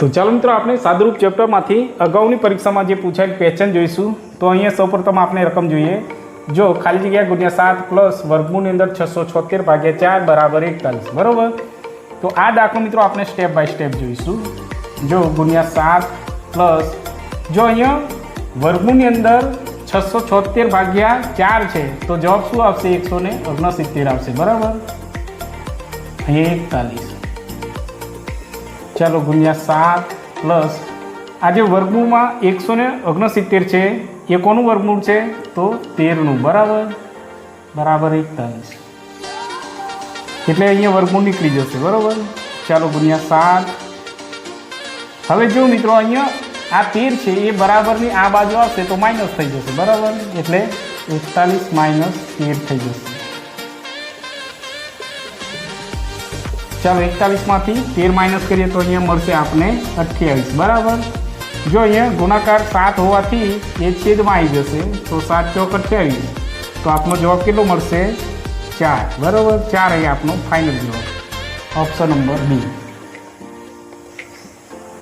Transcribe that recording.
તો ચાલો મિત્રો, આપણે સાદુરૂપ ચેપ્ટરમાંથી અગાઉની પરીક્ષામાં જે પૂછાયેલ ક્વેશ્ચન જોઈશું. તો અહીંયા સૌપ્રથમ આપણે રકમ જોઈએ. જો ખાલી જગ્યા ગુણ્યા 7 પ્લસ વર્ગમૂળની અંદર 676 ભાગ્યા 4 બરાબર 41. બરાબર. તો આ દાખલો મિત્રો આપણે સ્ટેપ બાય સ્ટેપ જોઈશું. જો ગુણ્યા 7 પ્લસ, જો અહીંયા વર્ગમૂળની અંદર 676 ભાગ્યા 4 છે તો જવાબ શું આવશે? 169 આવશે. બરાબર. અહીંયા 41. ચાલો ગુણ્યા 7 પ્લસ, આ જે વર્ગમૂળમાં 169 છે એ કોનું વર્ગમૂળ છે? તો 13નું. બરાબર. બરાબર 41. એટલે અહીંયા વર્ગમૂળ નીકળી જશે. બરાબર. ચાલો ગુણ્યા 7. હવે જો મિત્રો અહીંયા આ 13 છે એ બરાબરની આ બાજુ આવશે તો માઇનસ થઈ જશે. બરાબર. એટલે 41 માઇનસ 13 થઈ જશે. ચાલો 41માંથી 13 માઇનસ કરીએ તો અહીંયા મળશે આપણે 28. બરાબર. જો અહીંયા ગુણાકાર 7 હોવાથી એ છેદમાં આવી જશે તો 7 ચોક 28. તો આપનો જવાબ કેટલો મળશે? 4. બરાબર. 4 અહીંયા આપનો ફાઇનલ જવાબ. ઓપ્શન નંબર બી.